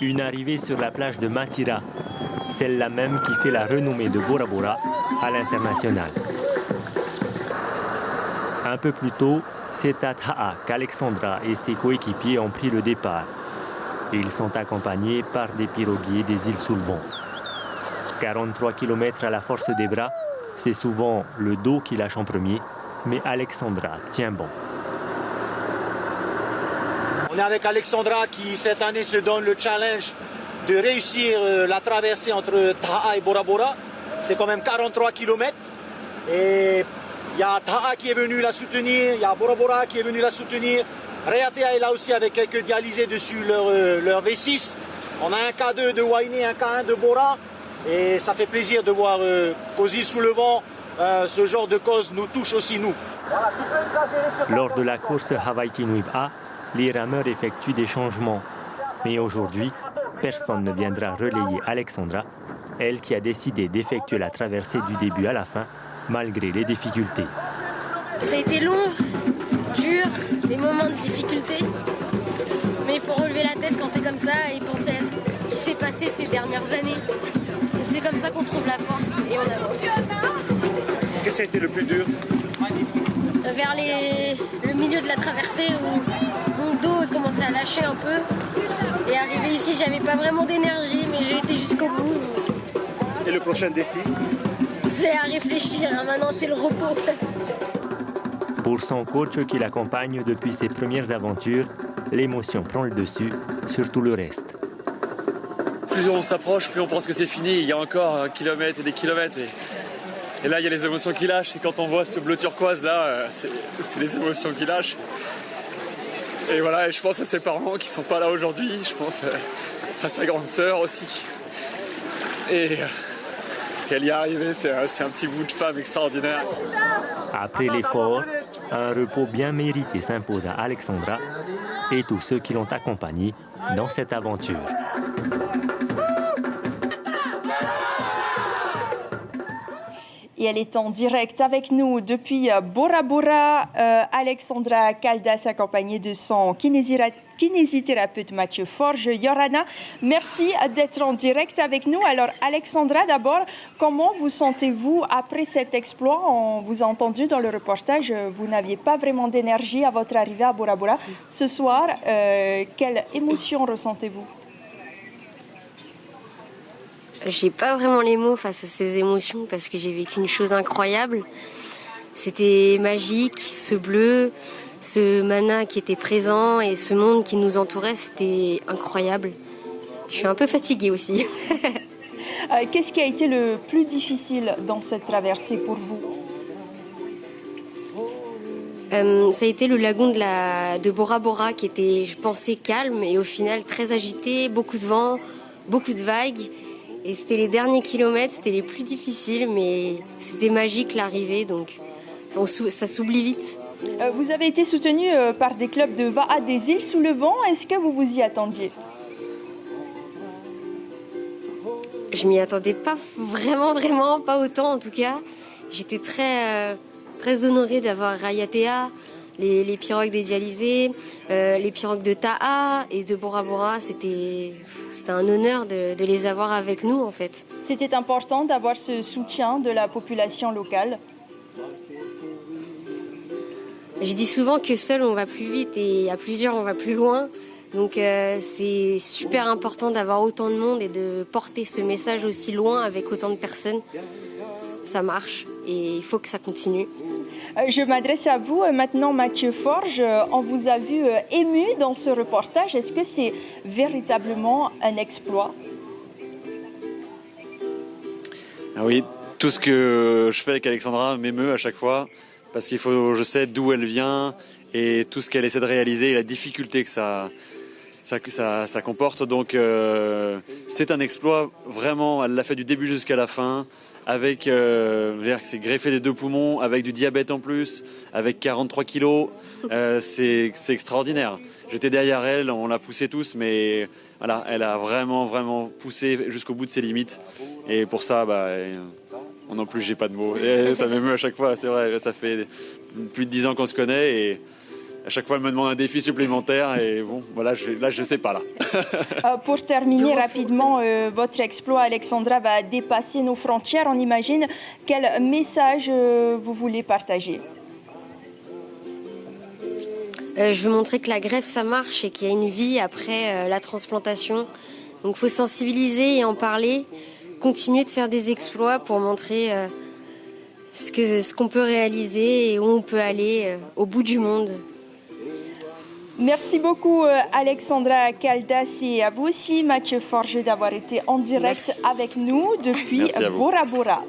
Une arrivée sur la plage de Matira, celle-là même qui fait la renommée de Bora Bora à l'international. Un peu plus tôt, c'est à Ta'a qu'Alexandra et ses coéquipiers ont pris le départ. Ils sont accompagnés par des piroguiers des îles sous le vent. 43 km à la force des bras, c'est souvent le dos qui lâche en premier, mais Alexandra tient bon. On est avec Alexandra qui cette année se donne le challenge de réussir la traversée entre Ta'a et Bora Bora. C'est quand même 43 km. Et il y a Ta'a qui est venu la soutenir, il y a Bora Bora qui est venu la soutenir. Reatea est là aussi avec quelques dialysés dessus leur V6. On a un K2 de Wainé, un K1 de Bora. Et ça fait plaisir de voir qu'aux îles sous le vent, ce genre de cause nous touche aussi nous. Lors de la course Hawaii Kinuib A, les rameurs effectuent des changements. Mais aujourd'hui, personne ne viendra relayer Alexandra, elle qui a décidé d'effectuer la traversée du début à la fin, malgré les difficultés. Ça a été long, dur, des moments de difficulté. Mais il faut relever la tête quand c'est comme ça et penser à ce qui s'est passé ces dernières années. Et c'est comme ça qu'on trouve la force et on avance. Qu'est-ce qui a été le plus dur? Vers le milieu de la traversée où mon dos commençait à lâcher un peu. Et arrivé ici, j'avais pas vraiment d'énergie, mais j'ai été jusqu'au bout. Et le prochain défi? C'est à réfléchir, hein. Maintenant c'est le repos. Pour son coach qui l'accompagne depuis ses premières aventures, l'émotion prend le dessus sur tout le reste. Plus on s'approche, plus on pense que c'est fini. Il y a encore un kilomètre et des kilomètres. Et là, il y a les émotions qui lâchent. Et quand on voit ce bleu turquoise là, c'est les émotions qui lâchent. Et voilà, et je pense à ses parents qui ne sont pas là aujourd'hui. Je pense à sa grande sœur aussi. Et elle y est arrivée, c'est un petit bout de femme extraordinaire. Après l'effort, un repos bien mérité s'impose à Alexandra et tous ceux qui l'ont accompagnée dans cette aventure. Et elle est en direct avec nous depuis Bora Bora, Alexandra Caldas, accompagnée de son kinésithérapeute Mathieu Forge. Yorana, merci d'être en direct avec nous. Alors, Alexandra, d'abord, comment vous sentez-vous après cet exploit? On vous a entendu dans le reportage, vous n'aviez pas vraiment d'énergie à votre arrivée à Bora Bora. Ce soir, quelle émotion ressentez-vous? J'ai pas vraiment les mots face à ces émotions parce que j'ai vécu une chose incroyable. C'était magique, ce bleu, ce mana qui était présent et ce monde qui nous entourait, c'était incroyable. Je suis un peu fatiguée aussi. Qu'est-ce qui a été le plus difficile dans cette traversée pour vous? Ça a été le lagon de Bora Bora qui était, je pensais, calme et au final très agité, beaucoup de vent, beaucoup de vagues. Et c'était les derniers kilomètres, c'était les plus difficiles, mais c'était magique l'arrivée, donc ça s'oublie vite. Vous avez été soutenu par des clubs de Va'a des îles sous le vent. Est-ce que vous vous y attendiez? Je m'y attendais pas vraiment, pas autant en tout cas. J'étais très honorée d'avoir Reatea, les pirogues des dialysés, les pirogues de Ta'a et de Bora Bora. C'était un honneur de les avoir avec nous en fait. C'était important d'avoir ce soutien de la population locale. Je dis souvent que seul on va plus vite et à plusieurs on va plus loin. Donc c'est super important d'avoir autant de monde et de porter ce message aussi loin avec autant de personnes. Ça marche et il faut que ça continue. Je m'adresse à vous maintenant, Mathieu Forge. On vous a vu ému dans ce reportage. Est-ce que c'est véritablement un exploit? Ah oui, tout ce que je fais avec Alexandra m'émeut à chaque fois parce je sais d'où elle vient et tout ce qu'elle essaie de réaliser et la difficulté que ça comporte. Donc c'est un exploit vraiment. Elle l'a fait du début jusqu'à la fin. Avec, c'est greffé des 2 poumons, avec du diabète en plus, avec 43 kilos, c'est extraordinaire. J'étais derrière elle, on l'a poussée tous, mais voilà, elle a vraiment poussé jusqu'au bout de ses limites. Et pour ça, moi non plus, j'ai pas de mots. Et ça m'émeut à chaque fois, c'est vrai. Ça fait plus de 10 ans qu'on se connaît et À chaque fois, elle me demande un défi supplémentaire et bon, voilà, là, je ne sais pas là. Pour terminer rapidement, votre exploit, Alexandra, va dépasser nos frontières, on imagine. Quel message vous voulez partager? Je veux montrer que la greffe, ça marche et qu'il y a une vie après la transplantation. Donc il faut sensibiliser et en parler, continuer de faire des exploits pour montrer ce qu'on peut réaliser et où on peut aller au bout du monde. Merci beaucoup Alexandra Caldas et à vous aussi Mathieu Forge d'avoir été en direct avec nous depuis Bora Bora.